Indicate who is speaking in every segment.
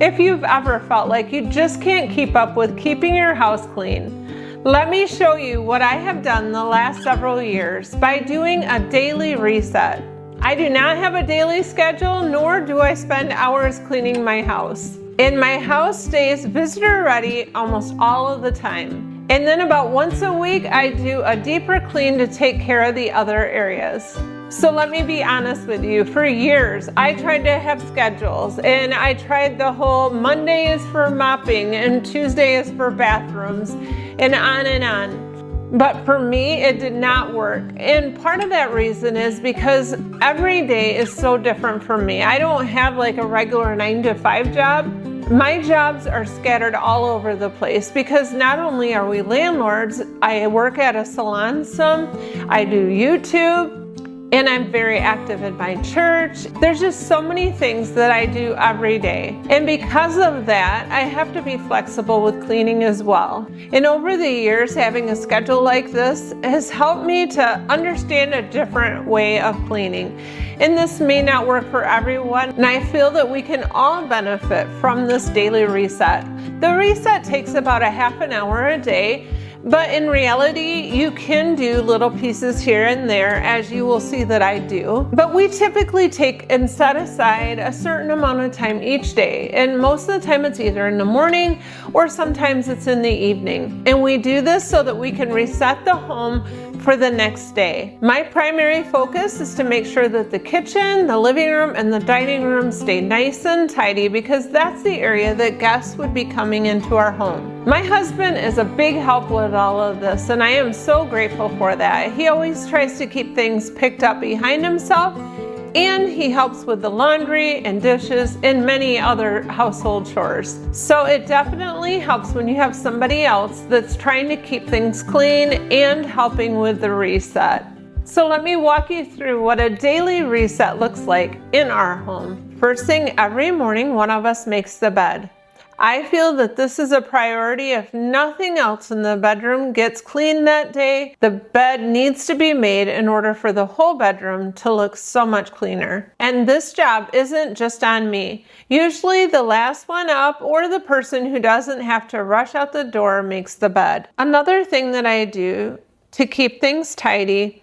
Speaker 1: If you've ever felt like you just can't keep up with keeping your house clean, let me show you what I have done the last several years by doing a daily reset. I do not have a daily schedule, nor do I spend hours cleaning my house. And my house stays visitor ready almost all of the time. And then about once a week, I do a deeper clean to take care of the other areas. So let me be honest with you, for years I tried to have schedules, and I tried the whole Monday is for mopping and Tuesday is for bathrooms and on and on. But for me, it did not work. And part of that reason is because every day is so different for me. I don't have like a regular 9-to-5 job. My jobs are scattered all over the place because not only are we landlords, I work at a salon some, I do YouTube, and I'm very active in my church. There's just so many things that I do every day. And because of that, I have to be flexible with cleaning as well. And over the years, having a schedule like this has helped me to understand a different way of cleaning. And this may not work for everyone, and I feel that we can all benefit from this daily reset. The reset takes about a half an hour a day, but in reality, you can do little pieces here and there, as you will see that I do. But we typically take and set aside a certain amount of time each day. And most of the time it's either in the morning or sometimes it's in the evening. And we do this so that we can reset the home for the next day. My primary focus is to make sure that the kitchen, the living room, and the dining room stay nice and tidy because that's the area that guests would be coming into our home. My husband is a big help with all of this, and I am so grateful for that. He always tries to keep things picked up behind himself, and he helps with the laundry and dishes and many other household chores. So it definitely helps when you have somebody else that's trying to keep things clean and helping with the reset. So let me walk you through what a daily reset looks like in our home. First thing every morning, one of us makes the bed. I feel that this is a priority. If nothing else in the bedroom gets cleaned that day, the bed needs to be made in order for the whole bedroom to look so much cleaner. And this job isn't just on me. Usually the last one up or the person who doesn't have to rush out the door makes the bed. Another thing that I do to keep things tidy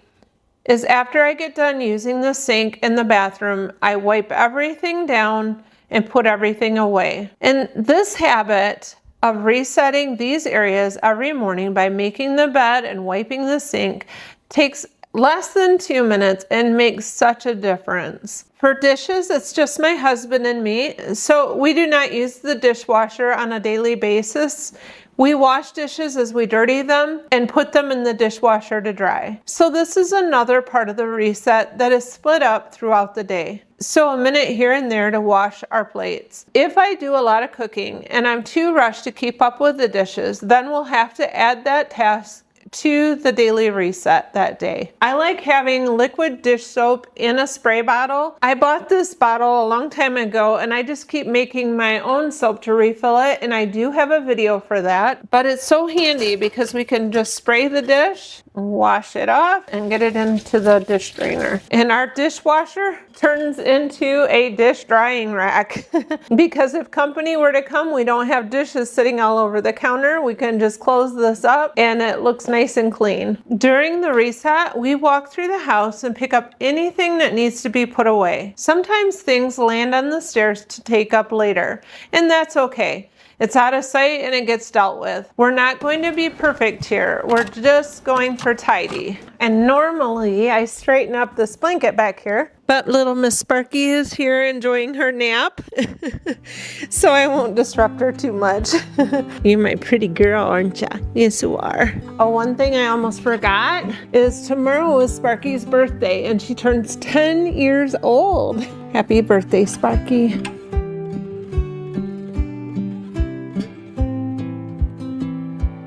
Speaker 1: is after I get done using the sink in the bathroom, I wipe everything down and put everything away. And this habit of resetting these areas every morning by making the bed and wiping the sink takes less than 2 minutes and makes such a difference. For dishes, it's just my husband and me, so we do not use the dishwasher on a daily basis. We wash dishes as we dirty them and put them in the dishwasher to dry. So this is another part of the reset that is split up throughout the day. So a minute here and there to wash our plates. If I do a lot of cooking and I'm too rushed to keep up with the dishes, then we'll have to add that task to the daily reset that day. I like having liquid dish soap in a spray bottle. I bought this bottle a long time ago and I just keep making my own soap to refill it, and I do have a video for that. But it's so handy because we can just spray the dish, wash it off, and get it into the dish drainer. And our dishwasher turns into a dish drying rack because if company were to come, we don't have dishes sitting all over the counter. We can just close this up and it looks nice and clean. During the reset, we walk through the house and pick up anything that needs to be put away. Sometimes things land on the stairs to take up later, and that's okay. It's out of sight and it gets dealt with. We're not going to be perfect here. We're just going for tidy. And normally I straighten up this blanket back here, but little Miss Sparky is here enjoying her nap. So I won't disrupt her too much. You're my pretty girl, aren't ya? Yes, you are. Oh, one thing I almost forgot is tomorrow is Sparky's birthday and she turns 10 years old. Happy birthday, Sparky.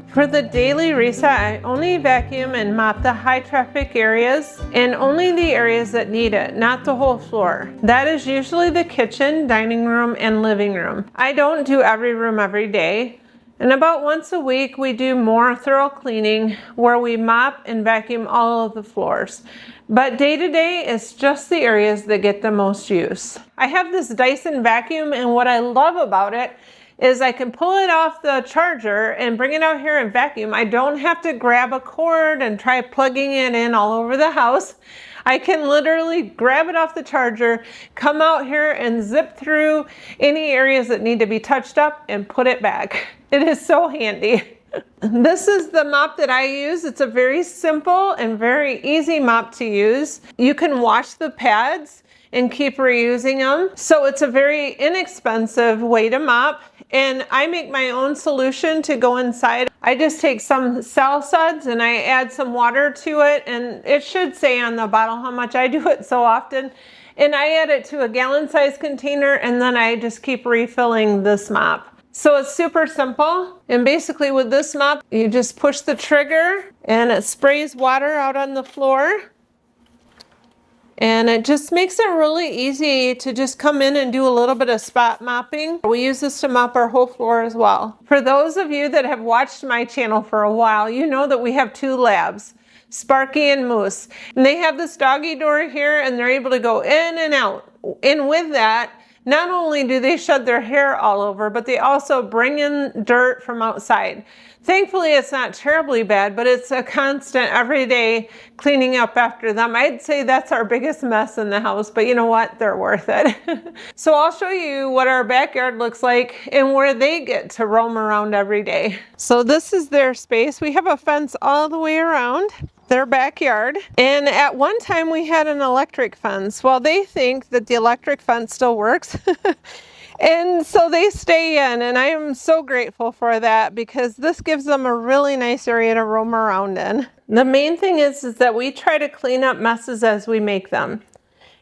Speaker 1: For the daily reset, I only vacuum and mop the high traffic areas and only the areas that need it, not the whole floor. That is usually the kitchen, dining room, and living room. I don't do every room every day. And about once a week, we do more thorough cleaning where we mop and vacuum all of the floors. But day to day, it's just the areas that get the most use. I have this Dyson vacuum, and what I love about it is I can pull it off the charger and bring it out here and vacuum. I don't have to grab a cord and try plugging it in all over the house. I can literally grab it off the charger, come out here and zip through any areas that need to be touched up and put it back. It is so handy. This is the mop that I use. It's a very simple and very easy mop to use. You can wash the pads and keep reusing them. So it's a very inexpensive way to mop. And I make my own solution to go inside. I just take some cell suds and I add some water to it, and it should say on the bottle how much. I do it so often. And I add it to a gallon size container, and then I just keep refilling this mop. So it's super simple. And basically with this mop, you just push the trigger and it sprays water out on the floor. And it just makes it really easy to just come in and do a little bit of spot mopping. We use this to mop our whole floor as well. For those of you that have watched my channel for a while, you know that we have two labs, Sparky and Moose. And they have this doggy door here, and they're able to go in and out. And with that, not only do they shed their hair all over, but they also bring in dirt from outside. Thankfully, it's not terribly bad, but it's a constant everyday cleaning up after them. I'd say that's our biggest mess in the house, but you know what? They're worth it. So I'll show you what our backyard looks like and where they get to roam around every day. So this is their space. We have a fence all the way around their backyard. And at one time we had an electric fence. Well, they think that the electric fence still works. And so they stay in, and I am so grateful for that because this gives them a really nice area to roam around in. The main thing is that we try to clean up messes as we make them.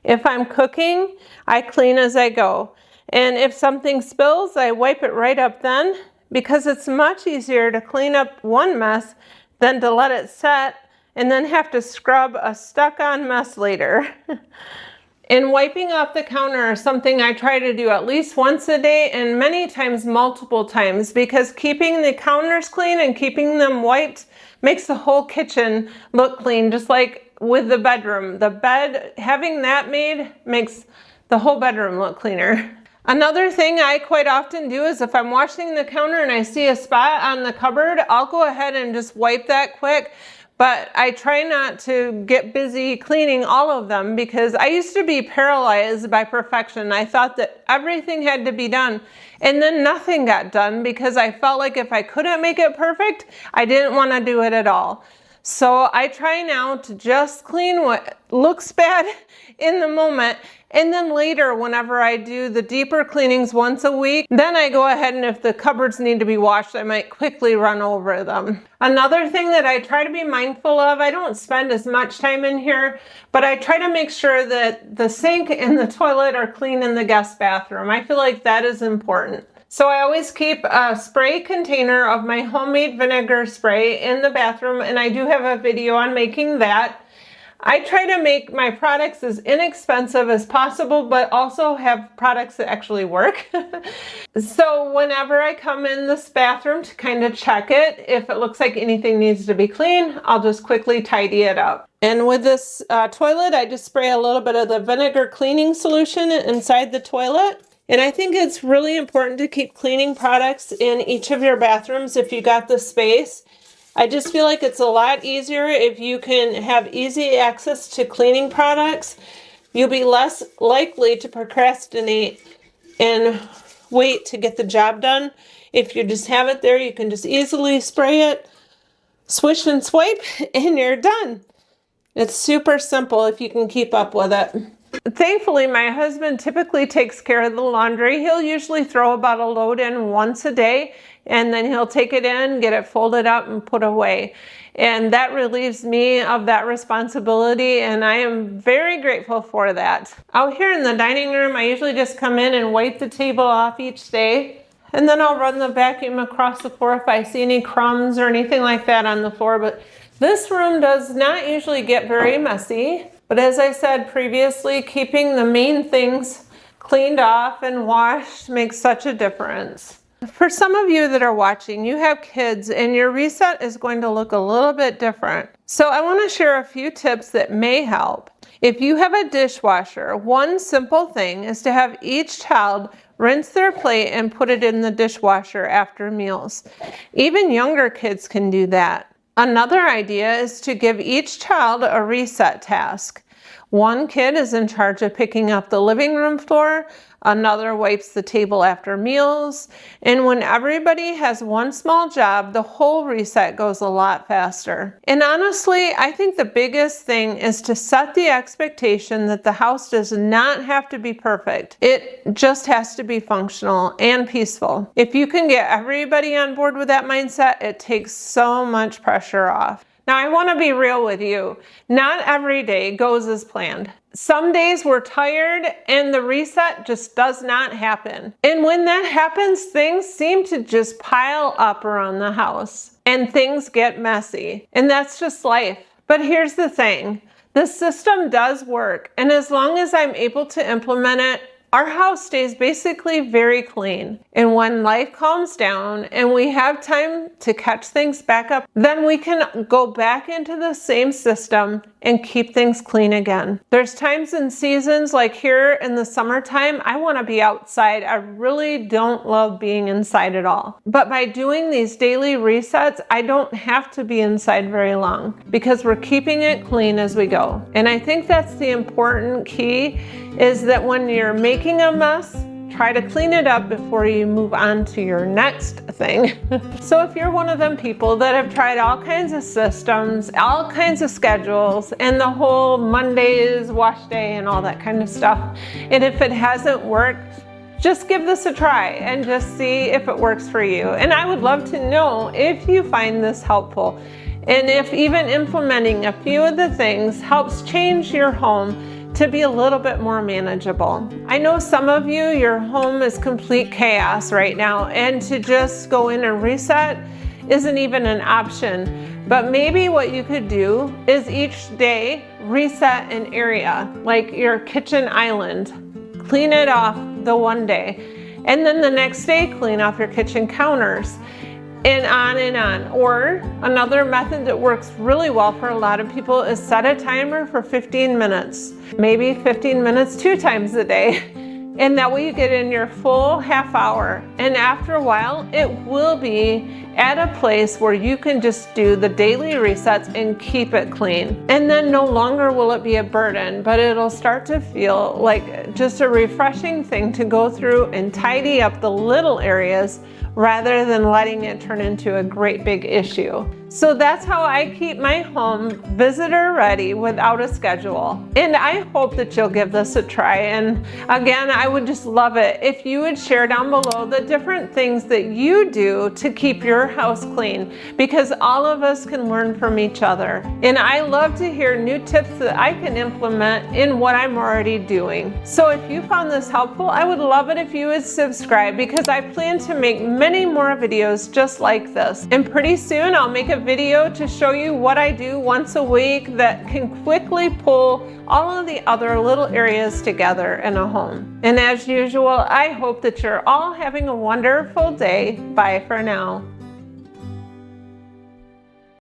Speaker 1: If I'm cooking, I clean as I go. And if something spills, I wipe it right up then, because it's much easier to clean up one mess than to let it set and then have to scrub a stuck-on mess later. And wiping off the counter is something I try to do at least once a day, and many times multiple times, because keeping the counters clean and keeping them wiped makes the whole kitchen look clean, just like with the bedroom. The bed, having that made makes the whole bedroom look cleaner. Another thing I quite often do is if I'm washing the counter and I see a spot on the cupboard, I'll go ahead and just wipe that quick. But I try not to get busy cleaning all of them because I used to be paralyzed by perfection. I thought that everything had to be done, and then nothing got done because I felt like if I couldn't make it perfect, I didn't want to do it at all. So I try now to just clean what looks bad in the moment, and then later whenever I do the deeper cleanings once a week, then I go ahead and if the cupboards need to be washed, I might quickly run over them. Another thing that I try to be mindful of, I don't spend as much time in here, but I try to make sure that the sink and the toilet are clean in the guest bathroom. I feel like that is important. So I always keep a spray container of my homemade vinegar spray in the bathroom, and I do have a video on making that. I try to make my products as inexpensive as possible, but also have products that actually work. So whenever I come in this bathroom to kind of check it, if it looks like anything needs to be clean, I'll just quickly tidy it up. And with this toilet, I just spray a little bit of the vinegar cleaning solution inside the toilet. And I think it's really important to keep cleaning products in each of your bathrooms if you got the space. I just feel like it's a lot easier if you can have easy access to cleaning products. You'll be less likely to procrastinate and wait to get the job done. If you just have it there, you can just easily spray it, swish and swipe, and you're done. It's super simple if you can keep up with it. Thankfully, my husband typically takes care of the laundry. He'll usually throw about a load in once a day, and then he'll take it in, get it folded up, and put away. And that relieves me of that responsibility, and I am very grateful for that. Out here in the dining room, I usually just come in and wipe the table off each day, and then I'll run the vacuum across the floor if I see any crumbs or anything like that on the floor. But this room does not usually get very messy. But as I said previously, keeping the main things cleaned off and washed makes such a difference. For some of you that are watching, you have kids and your reset is going to look a little bit different. So I want to share a few tips that may help. If you have a dishwasher, one simple thing is to have each child rinse their plate and put it in the dishwasher after meals. Even younger kids can do that. Another idea is to give each child a reset task. One kid is in charge of picking up the living room floor, another wipes the table after meals, and when everybody has one small job, the whole reset goes a lot faster. And honestly, I think the biggest thing is to set the expectation that the house does not have to be perfect. It just has to be functional and peaceful. If you can get everybody on board with that mindset, it takes so much pressure off. Now, I want to be real with you. Not every day goes as planned. Some days we're tired and the reset just does not happen. And when that happens, things seem to just pile up around the house and things get messy. And that's just life. But here's the thing. The system does work. And as long as I'm able to implement it, our house stays basically very clean. And when life calms down and we have time to catch things back up, then we can go back into the same system and keep things clean again. There's times and seasons like here in the summertime, I want to be outside. I really don't love being inside at all. But by doing these daily resets, I don't have to be inside very long because we're keeping it clean as we go. And I think that's the important key, is that when you're making a mess, try to clean it up before you move on to your next thing. So if you're one of them people that have tried all kinds of systems, all kinds of schedules, and the whole Mondays wash day and all that kind of stuff, and if it hasn't worked, just give this a try and just see if it works for you. And I would love to know if you find this helpful, and if even implementing a few of the things helps change your home to be a little bit more manageable. I know some of you, your home is complete chaos right now, and to just go in and reset isn't even an option. But maybe what you could do is each day reset an area, like your kitchen island. Clean it off the one day, and then the next day clean off your kitchen counters. And on and on. Or another method that works really well for a lot of people is set a timer for 15 minutes. Maybe 15 minutes 2 times a day. And that way you get in your full half hour. And after a while, it will be at a place where you can just do the daily resets and keep it clean. And then no longer will it be a burden, but it'll start to feel like just a refreshing thing to go through and tidy up the little areas rather than letting it turn into a great big issue. So that's how I keep my home visitor ready without a schedule. And I hope that you'll give this a try. And again, I would just love it if you would share down below the different things that you do to keep your house clean, because all of us can learn from each other. And I love to hear new tips that I can implement in what I'm already doing. So if you found this helpful, I would love it if you would subscribe, because I plan to make many more videos just like this. And pretty soon I'll make a video to show you what I do once a week that can quickly pull all of the other little areas together in a home. And as usual, I hope that you're all having a wonderful day. Bye for now.